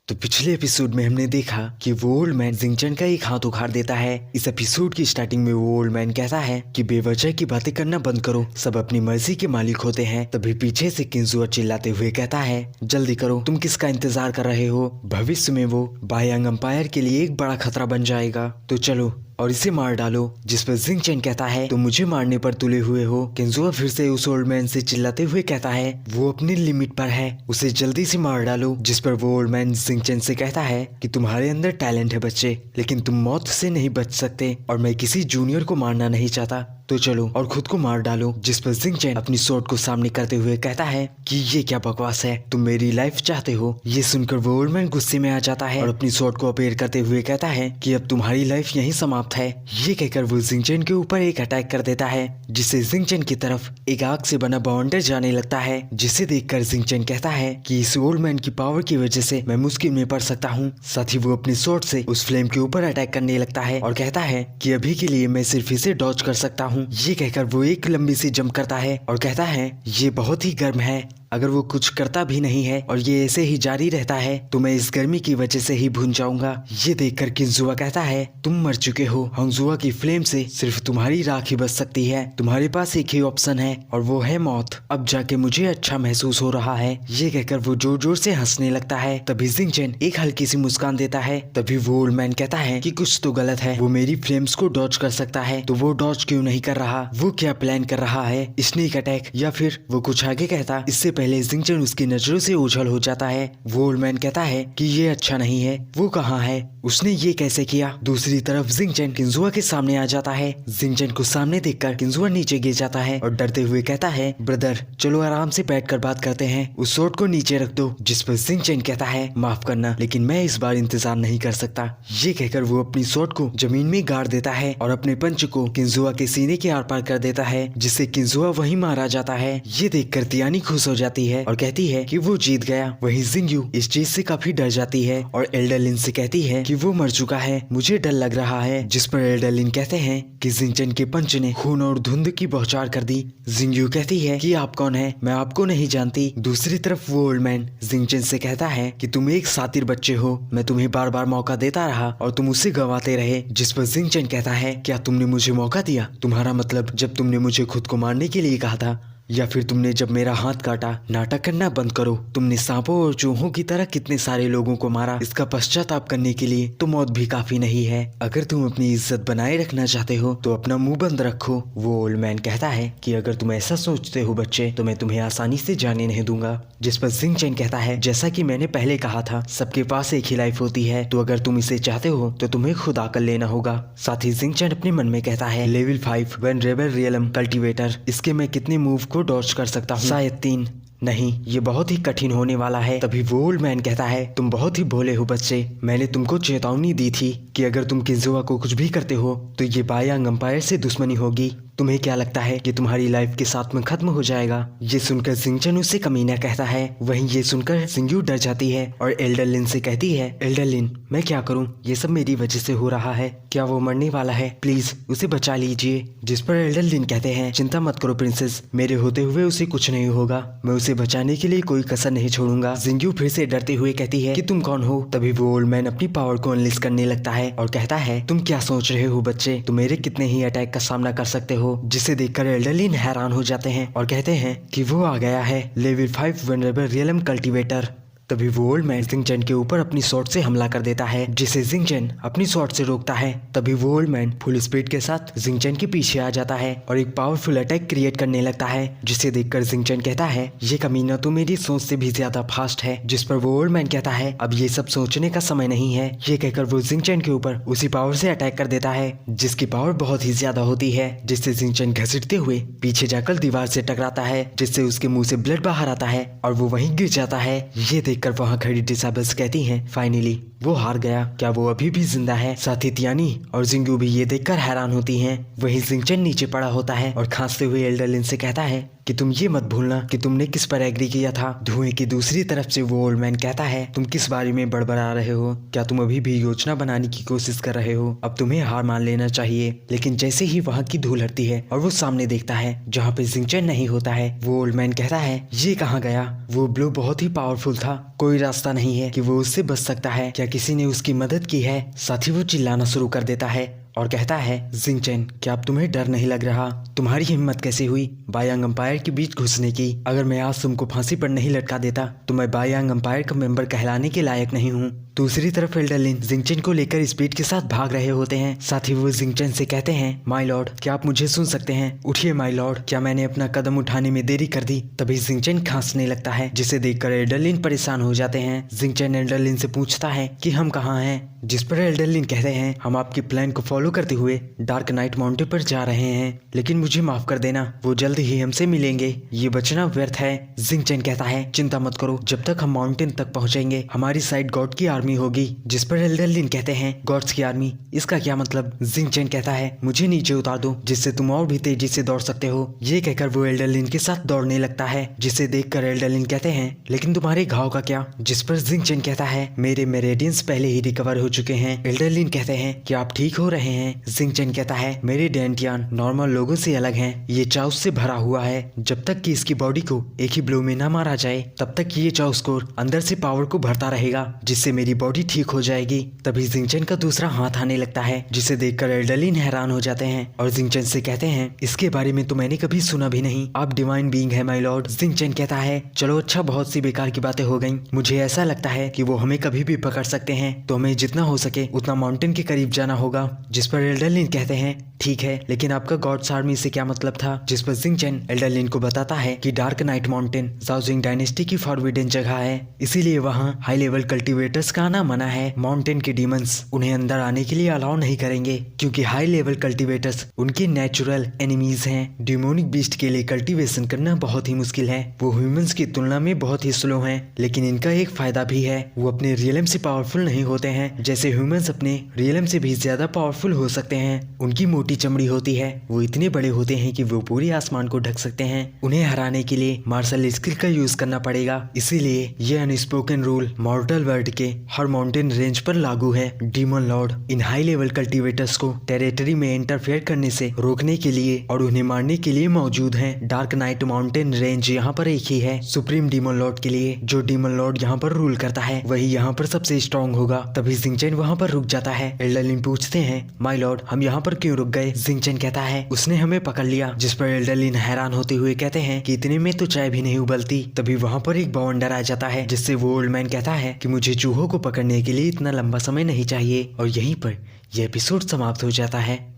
तो पिछले एपिसोड में हमने देखा कि वो ओल्ड मैन जिंगचन का एक हाथ उखाड़ देता है। इस एपिसोड की स्टार्टिंग में वो ओल्ड मैन कहता है कि बेवजह की बातें करना बंद करो, सब अपनी मर्जी के मालिक होते हैं। तभी पीछे से किंजुआ चिल्लाते हुए कहता है, जल्दी करो, तुम किसका इंतजार कर रहे हो? भविष्य में वो बायांग अंपायर के लिए एक बड़ा खतरा बन जाएगा, तो चलो और इसे मार डालो। जिस पर जिंगचन कहता है, तुम मुझे मारने पर तुले हुए हो। किंजुआ फिर से उस ओल्ड मैन से चिल्लाते हुए कहता है, वो अपनी लिमिट पर है, उसे जल्दी से मार डालो। जिस पर वो ओल्ड मैन जिंगचन से कहता है कि तुम्हारे अंदर टैलेंट है बच्चे, लेकिन तुम मौत से नहीं बच सकते और मैं किसी जूनियर को मारना नहीं चाहता, तो चलो और खुद को मार डालो। जिस पर जिंगचन अपनी स्वॉर्ड को सामने करते हुए कहता है कि ये क्या बकवास है, तुम मेरी लाइफ चाहते हो? ये सुनकर वो ओल्ड मैन गुस्से में आ जाता है और अपनी स्वॉर्ड को अपेयर करते हुए कहता है कि अब तुम्हारी लाइफ यहीं समाप्त है। ये कहकर वो जिंगचन के ऊपर एक अटैक कर देता है, जिससे जिंगचन की तरफ एक आग से बना बाउंडर जाने लगता है। जिसे देखकर जिंगचन कहता है कि इस ओल्ड मैन की पावर की वजह से मैं मुश्किल में पड़ सकता हूँ। साथ ही वो अपनी स्वॉर्ड से उस फ्लेम के ऊपर अटैक करने लगता है और कहता है कि अभी के लिए मैं सिर्फ इसे डॉज कर सकता हूँ। ये कहकर वो एक लंबी सी जंप करता है और कहता है, ये बहुत ही गर्म है, अगर वो कुछ करता भी नहीं है और ये ऐसे ही जारी रहता है तो मैं इस गर्मी की वजह से ही भून जाऊंगा। ये देखकर किंजुआ कहता है, तुम मर चुके हो, हंगजुआ की फ्लेम से सिर्फ तुम्हारी राख ही बच सकती है, तुम्हारे पास एक ही ऑप्शन है और वो है मौत। अब जाके मुझे अच्छा महसूस हो रहा है। ये कहकर वो जोर जोर से हंसने लगता है। तभी जिंगचन एक हल्की सी मुस्कान देता है। तभी वो ओल्ड मैन कहता है कि कुछ तो गलत है, वो मेरी फ्लेम्स को डॉज कर सकता है तो वो डॉज क्यों नहीं कर रहा? वो क्या प्लान कर रहा है, स्नेक अटैक या फिर वो कुछ आगे कहता? इससे पहले जिंगचन उसकी नजरों से ओझल हो जाता है। वो ओल्ड मैन कहता है कि ये अच्छा नहीं है, वो कहाँ है, उसने ये कैसे किया? दूसरी तरफ जिंगचन किंजुआ के सामने आ जाता है। जिंगचन को सामने देखकर किंजुआ नीचे गिर जाता है और डरते हुए कहता है, ब्रदर चलो आराम से बैठकर बात करते हैं, उस स्वॉर्ड को नीचे रख दो। जिस पर जिंगचन कहता है, माफ करना लेकिन मैं इस बार इंतजार नहीं कर सकता। ये कहकर वो अपनी स्वॉर्ड को जमीन में गाड़ देता है और अपने पंच को किंजुआ के सीने के आर पार कर देता है, जिससे किंजुआ वहीं मारा जाता है। ये देखकर तियानी खुश हो जाती है और कहती है कि वो जीत गया। वहीं जिंगयू इस चीज से काफी डर जाती है और एल्डरलिन से कहती है कि वो मर चुका है, मुझे डर लग रहा है। जिस पर एल्डरलिन कहते हैं कि जिंगचन के पंच ने खून और धुंध की बौछार कर दी। जिंगयू कहती है कि आप कौन है, मैं आपको नहीं जानती। दूसरी तरफ वो ओल्ड मैन जिंगचन से कहता है कि तुम एक शातिर बच्चे हो, मैं तुम्हें बार बार मौका देता रहा और तुम उसे गंवाते रहे। जिस पर जिंगचन कहता है, क्या तुमने मुझे मौका दिया? तुम्हारा मतलब जब तुमने मुझे खुद को मारने के लिए कहा था, या फिर तुमने जब मेरा हाथ काटा? नाटक करना बंद करो, तुमने सांपों और चूहों की तरह कितने सारे लोगों को मारा, इसका पश्चाताप करने के लिए तो मौत भी काफी नहीं है। अगर तुम अपनी इज्जत बनाए रखना चाहते हो तो अपना मुंह बंद रखो। वो ओल्ड मैन कहता है कि अगर तुम ऐसा सोचते हो बच्चे तो मैं तुम्हें आसानी से जाने नहीं दूंगा। जिस पर जिंगचन कहता है, जैसा कि मैंने पहले कहा था, सबके पास एक ही लाइफ होती है, तो अगर तुम इसे चाहते हो तो तुम्हें खुद आकर लेना होगा। साथ ही जिंगचन अपने मन में कहता है, लेवल 5 वेनरेबल रियलम कल्टीवेटर, इसके मैं कितने मूव को डॉज कर सकता हूँ? शायद 3, नहीं ये बहुत ही कठिन होने वाला है। तभी वो ओल्ड मैन कहता है, तुम बहुत ही भोले हो बच्चे, मैंने तुमको चेतावनी दी थी कि अगर तुम किंजुआ को कुछ भी करते हो तो ये बायांग अंपायर से दुश्मनी होगी। तुम्हें क्या लगता है कि तुम्हारी लाइफ के साथ में खत्म हो जाएगा? ये सुनकर जिंगचन उससे कमीना कहता है। वहीं ये सुनकर जिंगयू डर जाती है और एल्डरलिन से कहती है, एल्डरलिन मैं क्या करूं, ये सब मेरी वजह से हो रहा है, क्या वो मरने वाला है? प्लीज उसे बचा लीजिए। जिस पर एल्डरलिन कहते हैं, चिंता मत करो प्रिंसेस, मेरे होते हुए उसे कुछ नहीं होगा, मैं उसे बचाने के लिए कोई कसर नहीं छोड़ूंगा। जिंगयू फिर से डरते हुए कहती है कि तुम कौन हो? तभी वो ओल्ड मैन अपनी पावर को अनलिस्ट करने लगता है और कहता है, तुम क्या सोच रहे हो बच्चे, तुम मेरे कितने ही अटैक का सामना कर सकते हो? जिसे देखकर एल्डरलिन हैरान हो जाते हैं और कहते हैं कि वो आ गया है, लेवल 5 वेनरेबल रियलम कल्टीवेटर। तभी वो ओल्ड मैन जिंगचन के ऊपर अपनी स्वॉर्ड से हमला कर देता है, जिसे जिंगचन अपनी स्वॉर्ड से रोकता है। तभी वो ओल्ड मैन फुल स्पीड के साथ जिंगचन के पीछे आ जाता है और एक पावरफुल अटैक क्रिएट करने लगता है, जिसे देखकर जिंगचन कहता है, ये कमीना तो मेरी सोच से भी ज्यादा फास्ट है। जिस पर वो ओल्ड मैन कहता है, अब ये सब सोचने का समय नहीं है। ये कहकर वो जिंगचन के ऊपर उसी पावर से अटैक कर देता है, जिसकी पावर बहुत ही ज्यादा होती है, जिससे जिंगचन घसीटते हुए पीछे जाकर दीवार से टकराता है, जिससे उसके मुंह से ब्लड बाहर आता है और वो वहीं गिर जाता है। ये देखकर वहां खड़ी डिसेबल्स कहती हैं, फाइनली वो हार गया, क्या वो अभी भी जिंदा है? साथ ही तियानी और जिंगयू भी ये देखकर हैरान होती हैं। वहीं जिंगचन नीचे पड़ा होता है और खांसते हुए एल्डरलिन से कहता है कि तुम ये मत भूलना कि तुमने किस पर एग्री किया था। धुएं की दूसरी तरफ से वो ओल्ड मैन कहता है, तुम किस बारे में बड़बड़ा रहे हो? क्या तुम अभी भी योजना बनाने की कोशिश कर रहे हो? अब तुम्हें हार मान लेना चाहिए। लेकिन जैसे ही वहाँ की धूल हटती है और वो सामने देखता है जहाँ पे जिंगचन नहीं होता है, वो ओल्ड मैन कहता है, ये कहाँ गया? वो ब्लो बहुत ही पावरफुल था, कोई रास्ता नहीं है कि वो उससे बच सकता है। क्या किसी ने उसकी मदद की है? साथ ही वो चिल्लाना शुरू कर देता है और कहता है, जिंगचन क्या अब तुम्हें डर नहीं लग रहा? तुम्हारी हिम्मत कैसे हुई बायांग अंपायर के बीच घुसने की? अगर मैं आज तुमको फांसी पर नहीं लटका देता तो मैं बायांग अंपायर का मेंबर कहलाने के लायक नहीं हूँ। दूसरी तरफ एल्डरलिन जिंगचन को लेकर स्पीड के साथ भाग रहे होते हैं। साथ ही वो जिंगचन से कहते हैं, माय लॉर्ड क्या आप मुझे सुन सकते हैं? उठिए माय लॉर्ड, क्या मैंने अपना कदम उठाने में देरी कर दी? तभी जिंगचन खांसने लगता है, जिसे देखकर एल्डरलिन परेशान हो जाते हैं। जिंगचन एल्डरलिन से पूछता है कि हम कहाँ हैं? जिस पर एल्डरलिन कहते हैं, हम आपके प्लान को फॉलो करते हुए डार्क नाइट माउंटेन पर जा रहे हैं, लेकिन मुझे माफ कर देना, वो जल्द ही हमसे मिलेंगे, ये बचना व्यर्थ है। जिंगचन कहता है, चिंता मत करो, जब तक हम माउंटेन तक पहुंचेंगे हमारी साइड गॉड की आर्मी होगी। जिस पर एल्डरलिन कहते हैं, गॉड्स की आर्मी, इसका क्या मतलब? जिंगचन कहता है, मुझे नीचे उतार दो जिससे तुम और भी तेजी से दौड़ सकते हो। ये कहकर वो एल्डरलिन के साथ दौड़ने लगता है, जिसे देखकर एल्डरलिन कहते हैं, लेकिन तुम्हारे घाव का क्या? जिस पर जिंगचन कहता है, मेरे मेरेडियंस पहले ही रिकवर हो चुके हैं। एल्डरलिन कहते हैं, क्या आप ठीक हो रहे हैं? जिंगचन कहता है, मेरे डेंटियान नॉर्मल लोगों से अलग हैं, ये चाउस से भरा हुआ है। जब तक कि इसकी बॉडी को एक ही ब्लो में ना मारा जाए तब तक ये चाउस कोर अंदर से पावर को भरता रहेगा, जिससे मेरी बॉडी ठीक हो जाएगी। तभी जिंगचन का दूसरा हाथ आने लगता है, जिसे देखकर एल्डरलिन हैरान हो जाते हैं और जिंगचन से कहते हैं, इसके बारे में तो मैंने कभी सुना भी नहीं, आप डिवाइन बीइंग है माय लॉर्ड। जिंगचन कहता है, चलो अच्छा, बहुत सी बेकार की बातें हो गई। मुझे ऐसा लगता है कि वो हमें कभी भी पकड़ सकते हैं, तो हमें जितना हो सके उतना माउंटेन के करीब जाना होगा। जिस पर एल्डरलिन कहते हैं, ठीक है, लेकिन आपका गॉड्स आर्मी से क्या मतलब था? जिस पर जिंगचन एल्डरलिन को बताता है कि डार्क नाइट माउंटेन जाओजिंग डायनेस्टी की फॉरबिडन जगह है, इसीलिए वहाँ हाई लेवल कल्टीवेटर्स का आना मना है। माउंटेन के डीमंस उन्हें अंदर आने के लिए अलाउ नहीं करेंगे, क्योंकि हाई लेवल कल्टीवेटर्स उनके नेचुरल एनिमीज हैं। डिमोनिक बीस्ट के लिए कल्टीवेशन करना बहुत ही मुश्किल है, वो ह्यूमंस की तुलना में बहुत ही स्लो हैं। लेकिन इनका एक फायदा भी है, वो अपने रियलम से पावरफुल नहीं होते हैं, जैसे ह्यूमंस अपने रियलम से भी ज्यादा पावरफुल हो सकते हैं। उनकी मोटी चमड़ी होती है, वो इतने बड़े होते हैं कि वो पूरे आसमान को ढक सकते हैं। उन्हें हराने के लिए मार्शल स्किल का यूज करना पड़ेगा, इसीलिए ये अनस्पोकन रूल मॉर्टल वर्ल्ड के हर माउंटेन रेंज पर लागू है। डीमन लॉर्ड इन हाई लेवल कल्टीवेटर्स को टेरिटरी में इंटरफेयर करने से रोकने के लिए और उन्हें मारने के लिए मौजूद हैं। डार्क नाइट माउंटेन रेंज यहाँ पर एक ही है सुप्रीम डीमन लॉर्ड के लिए। जो डीमन लॉर्ड यहाँ पर रूल करता है वही यहाँ पर सबसे स्ट्रॉन्ग होगा। तभी जिंगचन वहाँ पर रुक जाता है। एल्डरलिन पूछते हैं, माय लॉर्ड हम यहाँ पर क्यों रुक गए? जिंगचन कहता है, उसने हमें पकड़ लिया। जिस पर एल्डरलिन हैरान होते हुए कहते हैं कि इतने में तो चाय भी नहीं उबलती। तभी वहाँ पर एक बवंडर आ जाता है, जिससे वो ओल्ड मैन कहता है कि मुझे चूहों को पकड़ने के लिए इतना लंबा समय नहीं चाहिए। और यहीं पर यह एपिसोड समाप्त हो जाता है।